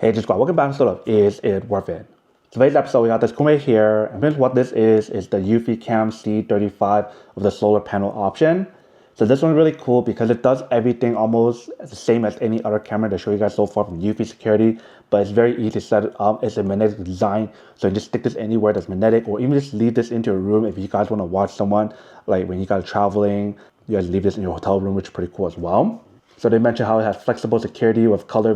Hey, just got welcome back to Startup. Is it worth it? Today's episode, we got this cool right here. And here's what this is the EufyCam C35 with the solar panel option. So this one's really cool because it does everything almost the same as any other camera to show you guys so far from Eufy Security, but it's very easy to set it up. It's a magnetic design, so you just stick this anywhere that's magnetic, or even just leave this into a room if you guys want to watch someone, like when you guys are traveling, you guys leave this in your hotel room, which is pretty cool as well. So they mentioned how it has flexible security with color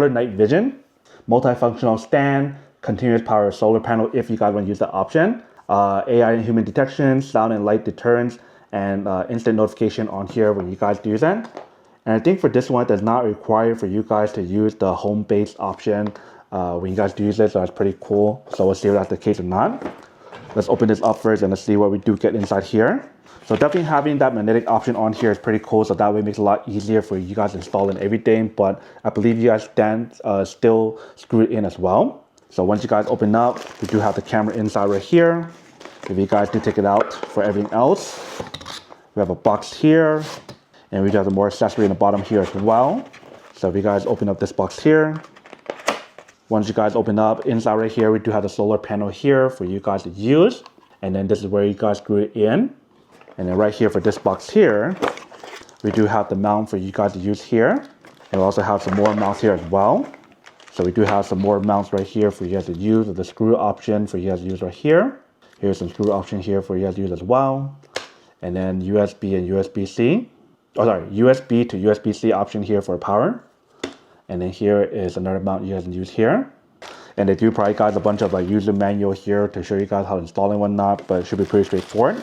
night vision, multifunctional stand, continuous power solar panel if you guys want to use that option, AI and human detection, sound and light deterrence, and instant notification on here when you guys do that. And I think for this one, it does not require for you guys to use the home base option when you guys do use it, so that's pretty cool. So we'll see if that's the case or not. Let's open this up first and let's see what we do get inside here. So definitely having that magnetic option on here is pretty cool, so that way it makes it a lot easier for you guys to install and everything, but I believe you guys can still screw it in as well. So once you guys open up, we do have the camera inside right here. If you guys do take it out for everything else, we have a box here, and we do have more accessory in the bottom here as well. So if you guys open up this box here, once you guys open up, inside right here, we do have the solar panel here for you guys to use. And then this is where you guys screw it in. And then right here for this box here, we do have the mount for you guys to use here. And we also have some more mounts here as well. So we do have some more mounts right here for you guys to use, with the screw option for you guys to use right here. Here's some screw option here for you guys to use as well. And then USB and USB-C. Oh, sorry, USB to USB-C option here for power. And then here is another mount you guys can use here. And they do provide guys a bunch of like user manual here to show you guys how to install and whatnot, but it should be pretty straightforward.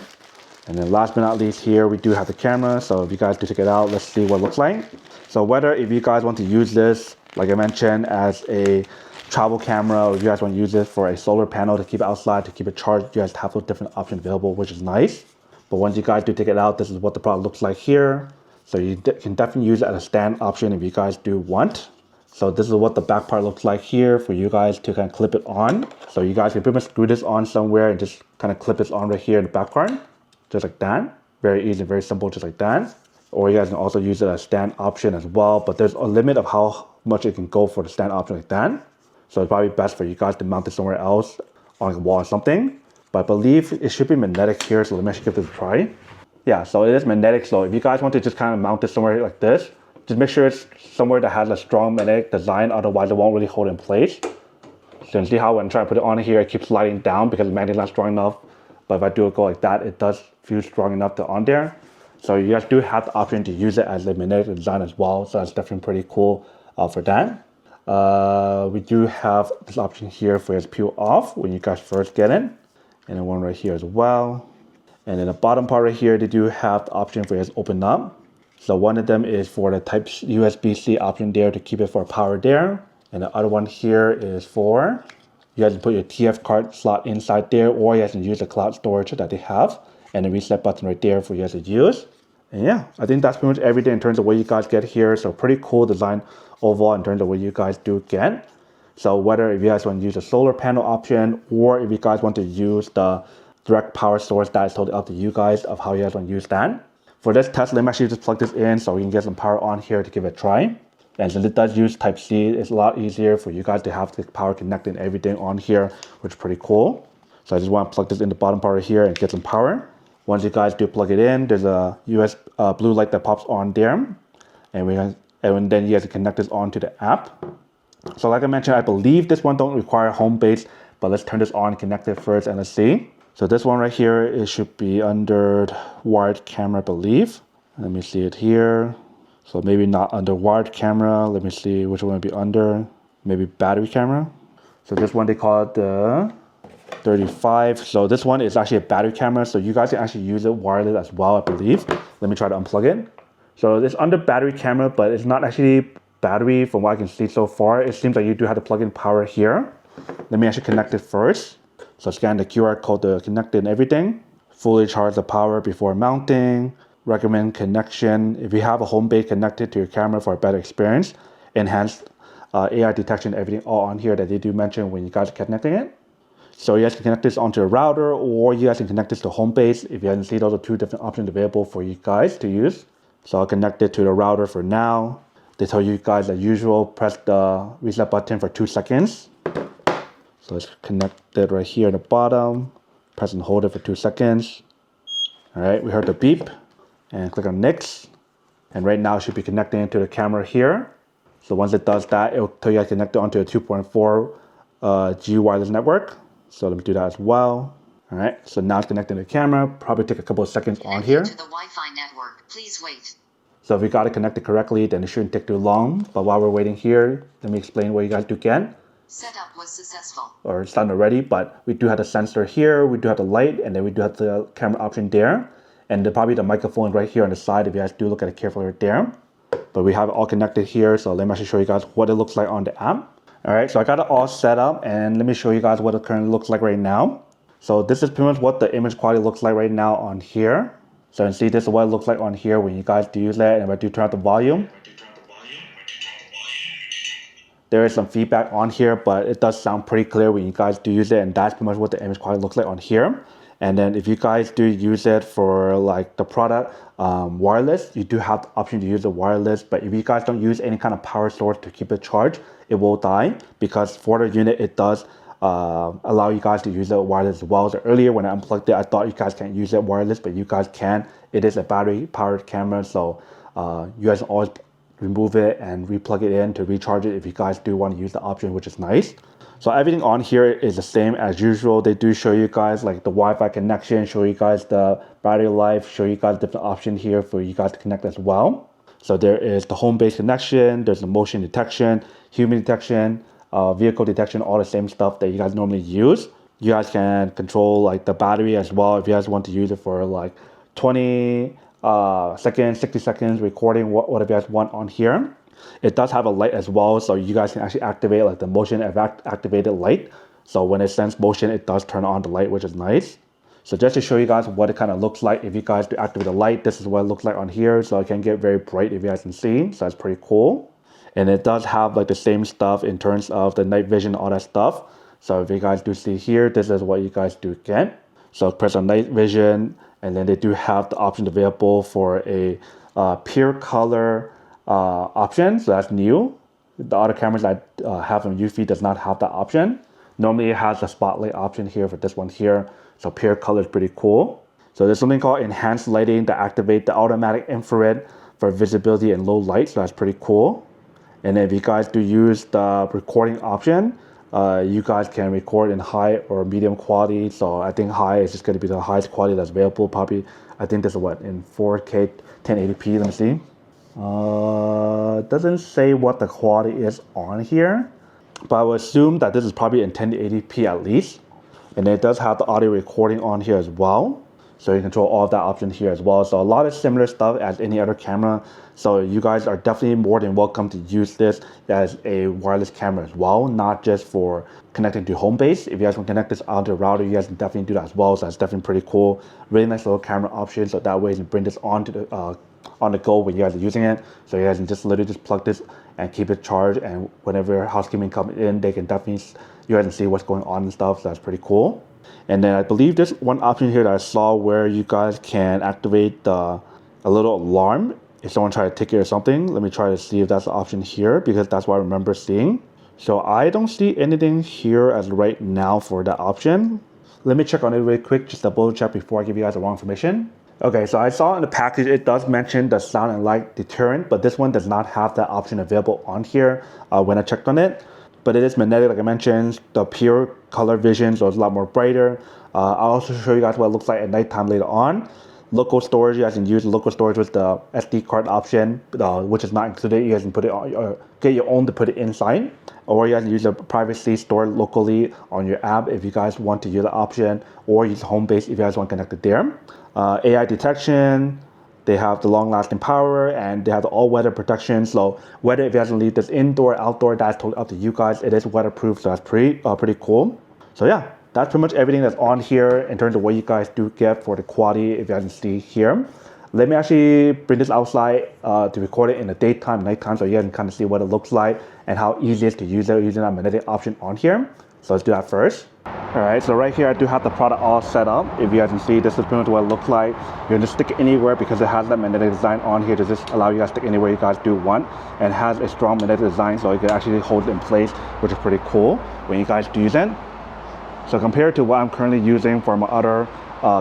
And then last but not least here, we do have the camera. So if you guys do take it out, let's see what it looks like. So whether if you guys want to use this, like I mentioned, as a travel camera, or if you guys want to use it for a solar panel to keep it outside, to keep it charged, you guys have those different options available, which is nice. But once you guys do take it out, this is what the product looks like here. So you can definitely use it as a stand option if you guys do want. So this is what the back part looks like here for you guys to kind of clip it on. So you guys can pretty much screw this on somewhere and just kind of clip this on right here in the back part. Just like that. Very easy, very simple, just like that. Or you guys can also use it as a stand option as well, but there's a limit of how much it can go for the stand option like that. So it's probably best for you guys to mount it somewhere else on a wall or something. But I believe it should be magnetic here, so let me actually give this a try. Yeah, so it is magnetic, so if you guys want to just kind of mount it somewhere like this, just make sure it's somewhere that has a strong magnetic design, otherwise it won't really hold in place. So you can see how when I try to put it on here, it keeps sliding down because the magnet is not strong enough. But if I do it go like that, it does feel strong enough to on there. So you guys do have the option to use it as a magnetic design as well. So that's definitely pretty cool for that. We do have this option here for you to peel off when you guys first get in. And then one right here as well. And then the bottom part right here, they do have the option for you to open up. So one of them is for the type USB-C option there to keep it for power there. And the other one here is for, you guys can put your TF card slot inside there, or you guys can use the cloud storage that they have. And the reset button right there for you guys to use. And yeah, I think that's pretty much everything in terms of what you guys get here. So pretty cool design overall in terms of what you guys do get. So whether if you guys want to use the solar panel option, or if you guys want to use the direct power source, that is totally up to you guys of how you guys want to use that. For this test, let me actually just plug this in so we can get some power on here to give it a try. And since it does use Type-C, it's a lot easier for you guys to have the power connected and everything on here, which is pretty cool. So I just want to plug this in the bottom part right here and get some power. Once you guys do plug it in, there's a blue light that pops on there. And then you guys can connect this onto the app. So like I mentioned, I believe this one don't require home base, but let's turn this on, connect it first, and let's see. So this one right here, it should be under wired camera, I believe. Let me see it here. So maybe not under wired camera. Let me see which one would be under. Maybe battery camera. So this one, they call it the 35. So this one is actually a battery camera. So you guys can actually use it wireless as well, I believe. Let me try to unplug it. So it's under battery camera, but it's not actually battery from what I can see so far. It seems like you do have to plug in power here. Let me actually connect it first. So scan the QR code to connect it and everything. Fully charge the power before mounting. Recommend connection. If you have a home base connected to your camera for a better experience. Enhanced AI detection, everything all on here that they do mention when you guys are connecting it. So you guys can connect this onto a router, or you guys can connect this to home base. If you haven't seen, those are two different options available for you guys to use. So I'll connect it to the router for now. They tell you guys as usual, press the reset button for 2 seconds. So let's connect it right here at the bottom. Press and hold it for 2 seconds. All right, we heard the beep and click on next. And right now it should be connecting to the camera here. So once it does that, it'll tell you guys connect it onto a 2.4 G wireless network. So let me do that as well. All right, so now it's connecting to the camera. Probably take a couple of seconds on here. To the Wi-Fi network. Please wait. So if we got it connected correctly, then it shouldn't take too long. But while we're waiting here, let me explain what you guys do again. Setup was successful. Or it's done already, but we do have the sensor here, we do have the light, and then we do have the camera option there. And probably the microphone right here on the side if you guys do look at it carefully right there. But we have it all connected here, so let me actually show you guys what it looks like on the app. All right, so I got it all set up, and let me show you guys what it currently looks like right now. So this is pretty much what the image quality looks like right now on here. So you can see this is what it looks like on here when you guys do use that, and if I do turn up the volume. There is some feedback on here, but it does sound pretty clear when you guys do use it, and that's pretty much what the image quality looks like on here. And then if you guys do use it for like the product wireless, you do have the option to use the wireless, but if you guys don't use any kind of power source to keep it charged, it will die, because for the unit it does allow you guys to use it wireless as well. So earlier when I unplugged it, I thought you guys can't use it wireless, but you guys can. It is a battery powered camera, so you guys can always remove it and replug it in to recharge it if you guys do want to use the option, which is nice. So everything on here is the same as usual. They do show you guys like the Wi-Fi connection, show you guys the battery life, show you guys different options here for you guys to connect as well. So there is the home-based connection, there's the motion detection, human detection, vehicle detection, all the same stuff that you guys normally use. You guys can control like the battery as well if you guys want to use it for like 20 seconds, 60 seconds recording, whatever you guys want on here. It does have a light as well, so you guys can actually activate like the motion activated light. So when it senses motion, it does turn on the light, which is nice. So just to show you guys what it kind of looks like if you guys do activate the light, this is what it looks like on here. So it can get very bright if you guys can see, so that's pretty cool. And it does have like the same stuff in terms of the night vision, all that stuff. So if you guys do see here, this is what you guys do get. So press on night vision, and then they do have the option available for a pure color option, so that's new. The other cameras I have on Eufy does not have that option. Normally it has the spotlight option here for this one here, so pure color is pretty cool. So there's something called enhanced lighting that activate the automatic infrared for visibility and low light, so that's pretty cool. And if you guys do use the recording option, you guys can record in high or medium quality. So I think high is just going to be the highest quality that's available. Probably, I think this is what, in 4K 1080p. Let me see. It doesn't say what the quality is on here, but I would assume that this is probably in 1080p at least. And it does have the audio recording on here as well. So you control all of that option here as well. So a lot of similar stuff as any other camera. So you guys are definitely more than welcome to use this as a wireless camera as well, not just for connecting to home base. If you guys want to connect this onto a router, you guys can definitely do that as well. So that's definitely pretty cool. Really nice little camera option. So that way you can bring this on the go when you guys are using it. So you guys can just literally just plug this and keep it charged. And whenever housekeeping comes in, they can definitely, you guys can see what's going on and stuff. So that's pretty cool. And then I believe there's one option here that I saw where you guys can activate a little alarm if someone tries to take it or something. Let me try to see if that's the option here, because that's what I remember seeing. So I don't see anything here as right now for that option. Let me check on it really quick, just double check before I give you guys the wrong information. Okay, so I saw in the package, it does mention the sound and light deterrent, but this one does not have that option available on here when I checked on it. But it is magnetic, like I mentioned, the pure color vision, so it's a lot more brighter. I'll also show you guys what it looks like at nighttime later on. Local storage, you guys can use local storage with the SD card option, which is not included. You guys can put it on, get your own to put it inside. Or you guys can use a privacy store locally on your app if you guys want to use the option, or use home base if you guys want to connect it there. AI detection, they have the long-lasting power, and they have the all-weather protection. So whether if you guys leave this indoor, outdoor, that's totally up to you guys. It is weatherproof, so that's pretty cool. So yeah, that's pretty much everything that's on here in terms of what you guys do get for the quality, if you guys can see here. Let me actually bring this outside to record it in the daytime, nighttime, so you guys can kind of see what it looks like and how easy it is to use it using that magnetic option on here. So let's do that first. All right, so right here I do have the product all set up. If you guys can see, this is pretty much what it looks like. You can just stick it anywhere because it has that magnetic design on here to just allow you guys to stick anywhere you guys do want. And it has a strong magnetic design so you can actually hold it in place, which is pretty cool when you guys do use it. So compared to what I'm currently using for my other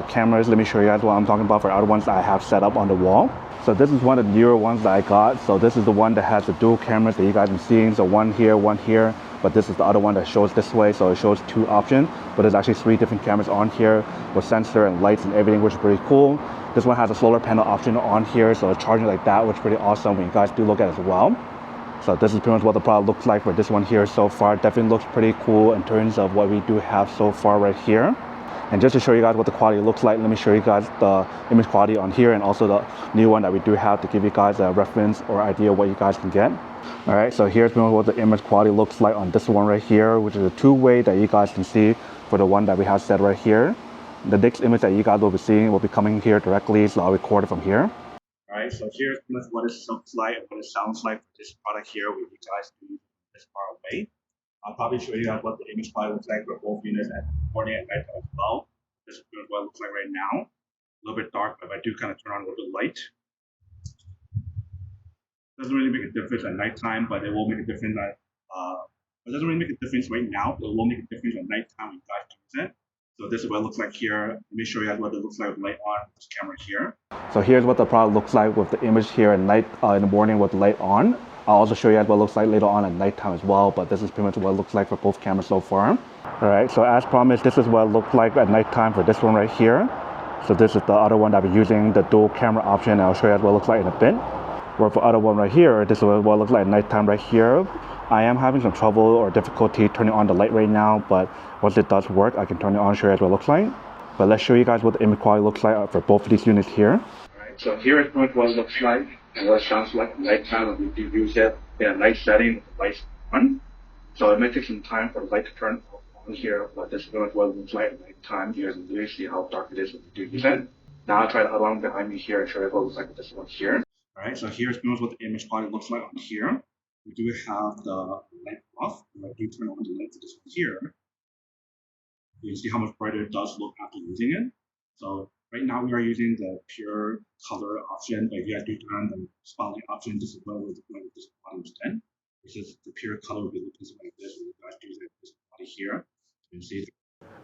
cameras, let me show you guys what I'm talking about for other ones that I have set up on the wall. So this is one of the newer ones that I got. So this is the one that has the dual cameras that you guys have seen. So one here, but this is the other one that shows this way. So it shows two options, but there's actually 3 different cameras on here with sensor and lights and everything, which is pretty cool. This one has a solar panel option on here, so it's charging like that, which is pretty awesome when you guys do look at it as well. So this is pretty much what the product looks like for this one here so far. Definitely looks pretty cool in terms of what we do have so far right here. And just to show you guys what the quality looks like, let me show you guys the image quality on here and also the new one that we do have to give you guys a reference or idea what you guys can get. All right, so here's what the image quality looks like on this one right here, which is a 2-way that you guys can see for the one that we have set right here. The next image that you guys will be seeing will be coming here directly, so I'll record it from here. All right, so here's what it looks like and what it sounds like for this product here with you guys do this far away. I'll probably show you guys what the image quality looks like for both units at morning and night as well. This is what it looks like right now. A little bit dark, but if I do kind of turn on a little bit light, doesn't really make a difference at nighttime, but it will make a difference at, it doesn't really make a difference right now, but it will make a difference at nighttime when you guys use it. So this is what it looks like here. Let me show you guys what it looks like with light on this camera here. So here's what the product looks like with the image here at night, in the morning with the light on. I'll also show you guys what it looks like later on at nighttime as well, but this is pretty much what it looks like for both cameras so far. All right, so as promised, this is what it looked like at nighttime for this one right here. So this is the other one that we're using, the dual camera option, and I'll show you guys what it looks like in a bit. Where for the other one right here, this is what it looks like at nighttime right here. I am having some trouble or difficulty turning on the light right now, but once it does work, I can turn it on and show you guys what it looks like. But let's show you guys what the image quality looks like for both of these units here. All right, so here is what it looks like and what it sounds like at nighttime when we do use it in a night setting with the lights on. So it may take some time for the light to turn on here, but this is what it looks like at nighttime. You guys can really see how dark it is when we do use it. Now I'll try the other one behind me here and show you what it looks like with this one here. All right, so here's what the image quality looks like on here. We do have the light off. If I do turn on the light to this one here, you can see how much brighter it does look after using it. So right now we are using the pure color option, but if you guys do turn on the spotlight option, this is what it would look like with this body was then. This is the pure color will be looking like this when you guys do this body here. You can see.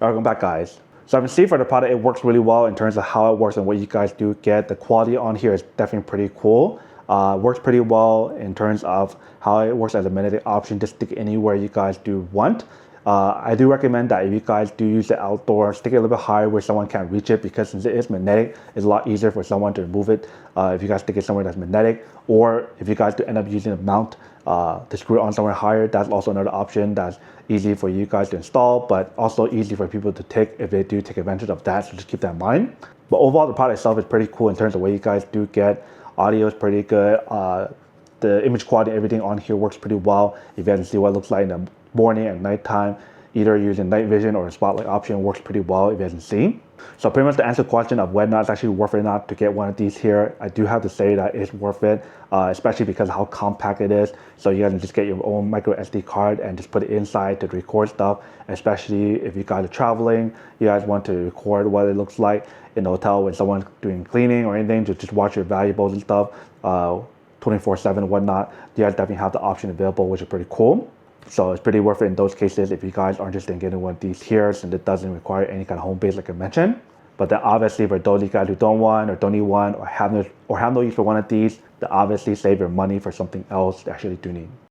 Welcome back, guys. So I can see for the product, it works really well in terms of how it works and what you guys do get. The quality on here is definitely pretty cool. Works pretty well in terms of how it works as a magnetic option to stick anywhere you guys do want. I do recommend that if you guys do use it outdoors, stick it a little bit higher where someone can't reach it, because since it is magnetic, it's a lot easier for someone to remove it if you guys stick it somewhere that's magnetic, or if you guys do end up using a mount to screw it on somewhere higher, that's also another option that's easy for you guys to install, but also easy for people to take if they do take advantage of that, so just keep that in mind. But overall, the product itself is pretty cool in terms of what you guys do get. Audio is pretty good. The image quality, everything on here works pretty well. If you guys can see what it looks like in the morning and nighttime, either using night vision or a spotlight option works pretty well if you guys can see. So pretty much to answer the question of whether or not it's actually worth it or not to get one of these here, I do have to say that it's worth it, especially because of how compact it is. So you guys can just get your own micro SD card and just put it inside to record stuff, especially if you guys are traveling, you guys want to record what it looks like in a hotel when someone's doing cleaning or anything, to just watch your valuables and stuff 24/7 and whatnot. You guys definitely have the option available, which is pretty cool. So it's pretty worth it in those cases if you guys are interested in getting one of these here, since it doesn't require any kind of home base like I mentioned. But then obviously for those of you guys who don't want or don't need one or have no use for one of these, then obviously save your money for something else you actually do need.